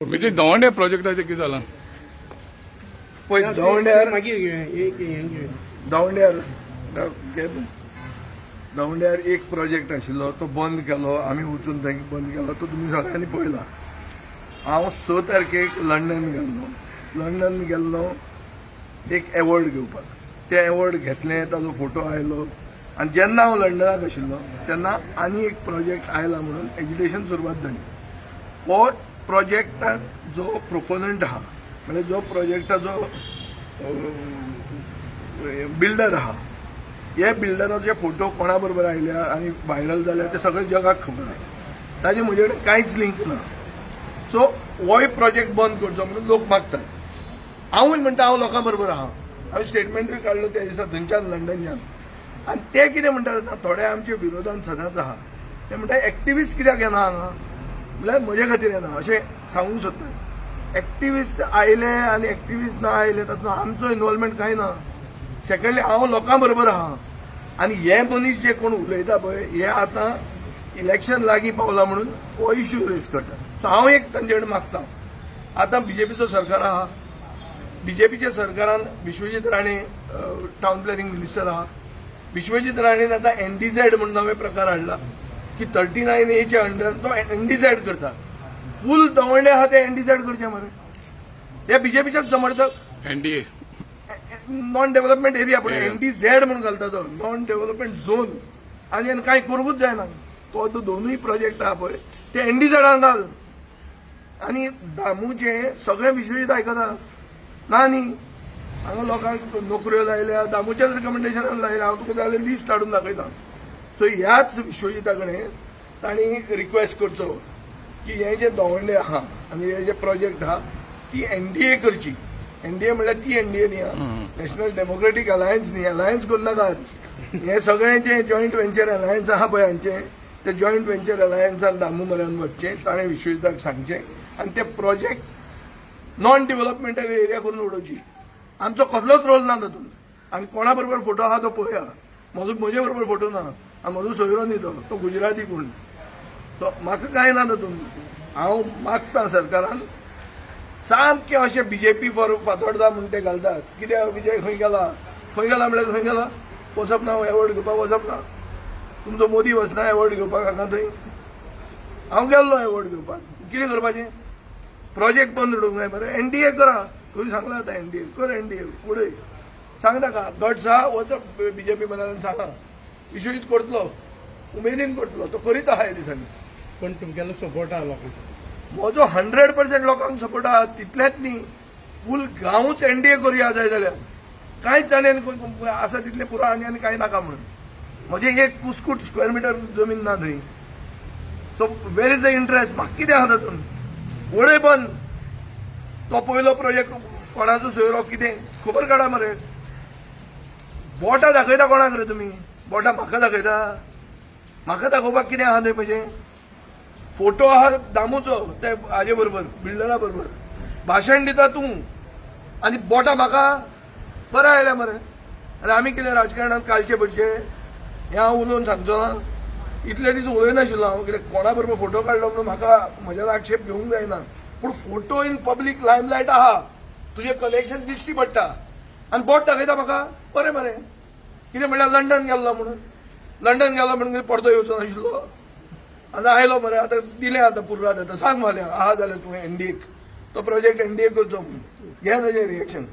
म्हणजे दवंडे प्रोजेक्टाचे कितें जालां पळय दवंड्यार एक प्रोजेक्ट आशिल्लो तो बंद केलो आमी वचून थंय बंद केलो तो तुमी सगळ्यांनी पळयला। हांव 6 तारखेक लंडन गेल्लो एक अवॉर्ड घेवपाक। ते अवॉर्ड घेतलें ताजो फोटो आयलो आनी जेन्ना हांव लंडनाक आशिल्लो तेन्ना आनी एक प्रोजेक्ट आयला म्हणून एजिटेशन सुरवात जाली। हो प्रोजेक्टाक जो प्रोपोनंट आहा म्हणजे जो प्रोजेक्टाचो बिल्डर आहा हे बिल्डराचे फोटो कोणा बरोबर आयल्या आनी व्हायरल जाल्या ते सगळे जगाक खबर आहा। ताजे म्हजे कडेन कांयच लिंक ना। सो होय प्रोजेक्ट बंद करचो म्हणून लोक मागतात। हांवूय म्हणटा हांव लोकां बरोबर आहा। हांवें स्टेटमेंटूय काडलो त्या दिसा थंयच्यान लंडनच्यान आनी ते कितें म्हणटा थोडे आमच्या विरोधान सदांच आहा ते म्हणटा एक्टिविस्ट कित्याक येना हांगा म्हळ्यार म्हजे खातीर येना अशें सांगूंक सोदता। एक्टिविस्ट आयले आनी एक्टिविस्ट ना आयले तातूंत आमचो इन्वॉल्वमेंट कांय ना। सेकंडली हांव लोकां बरोबर आहा आनी हे मनीस जे कोण उलयता पळय हे आतां इलेक्शन लागीं पावला म्हणून हो इश्यू रेज करता। सो हांव एक तांचे कडेन मागता आतां बीजेपीचो सरकार आहा बीजेपीच्या सरकारान विश्वजीत राणे टावन प्लॅनिंग मिनिस्टर आहा। विश्वजीत राणेन आतां NDZ म्हणून नवे प्रकार हाडला की 39A अंडर तो NDZ करता। फूल दवंडे आहा ते NDZ करचे मरे हे बीजेपीचे समर्थक NDA नॉन डेव्हलपमेंट एरिया पण NDZ म्हणून घालता तो नॉन डेव्हलपमेंट झोन आनी कांय करूंकूच जायना। तो दोनूय प्रोजेक्ट आहा पळय ते NDZ घाल आनी दामूचे सगळे विश्वजीत आयकता ना न्ही। हांगा लोकांक नोकऱ्यो लायल्या दामूच्याच रिकमेंडेशनान लायल्या। हांव तुका जाल्यार लिस्ट हाडून दाखयता। सो ह्याच विश्वजिता कडेन तांणी रिक्वेस्ट करचो की हे जे दवंडे आहा आनी हे जे प्रोजेक्ट आहा ती NDA करची। NDA म्हणल्यार ती NDA न्ही नॅशनल डेमोक्रेटीक अलायन्स न्ही अलायन्स करून नाकात। हे सगळे जे जॉयंट वेंचर अलायन्स आहा पळय हांचे ते जॉयंट वेंचर अलायन्सान दामू मऱ्यान वचचे ताणें विश्वजिताक सांगचें आनी ते प्रोजेक्ट नॉन डेव्हलपमेंटल एरिया करून उडोवची। आमचो कसलोच रोल ना तातूंत आनी कोणा बरोबर फोटो आहा तो पळया। म्हजे बरोबर फोटो ना आनी म्हजो सोयरो न्ही तो गुजराती कोण तो म्हाका कांय ना तातूंत। हांव मागता सरकारान सामकें अशें बीजेपी फॉर फातोर्डा म्हणून ते घालतात कित्याक विजय खंय गेला म्हणल्यार खंय गेला वचप ना अवॉर्ड घेवपाक वचप ना। तुमचो मोदी वचना अवॉर्ड घेवपाक हांगा थंय हांव गेल्लो अवॉर्ड घेवपाक कितें करपाचें प्रोजेक्ट बंद उडोवंक जाय मरे। NDA करा तुवें सांगला आतां NDA कर NDA उडय सांग नाका गट्स आहा वचप बीजेपी मनान सांगा विश्वजीत करतलो उमेदीन करतलो तो करीत आहा ह्या दिसांनी। पण तुमगेलो सपोर्ट आहा लोकांचो म्हजो 100% लोकांक सपोर्ट आहा तितलेंच न्ही फूल गांवूच NDA करुया जाय जाल्यार कांयच आनी आसा तितलें पुरो आनी कांय नाका म्हणून। म्हजें एक कुस्कूट स्क्वेअर मिटर जमीन ना थंय। So where is the interest म्हाका कितें आहा तातूंत उडय बंद। तो पयलो प्रोजेक्ट कोणाचो सोयरो कितें खबर काडा मरे। बोटां दाखयता कोणाक रे तुमी बोटां म्हाका दाखयता म्हाका दाखोवपाक कितें आहा थंय म्हजें फोटो आहा दामूचो ते हाजे बरोबर बिल्डरा बरोबर भाशण दिता तूं आनी बोटां म्हाका बरें आयल्या मरे। आनी आमी कितें राजकारणांत कालचे पडचे हें हांव उलोवन सांगचो ना। इतले दीस उलयनाशिल्लो हांव कितें कोणा बरोबर फोटो काडलो म्हणून म्हाका म्हज्यान आक्षेप घेवंक जायना पूण फोटो इन पब्लीक लायमलायट आहा तुजें कलेक्शन दिश्टी पडटा आनी बोट दाखयता म्हाका बरें मरे। कितें म्हणल्यार लंडन गेल्लो म्हणून पडदो येवचो नाशिल्लो आतां आयलो मरे आतां दिलें आतां पुर्रात आतां सांग माल्या आहा जाल्यार तुवें NDA तो प्रोजेक्ट NDA करचो म्हणून घे ताजें रिएक्शन।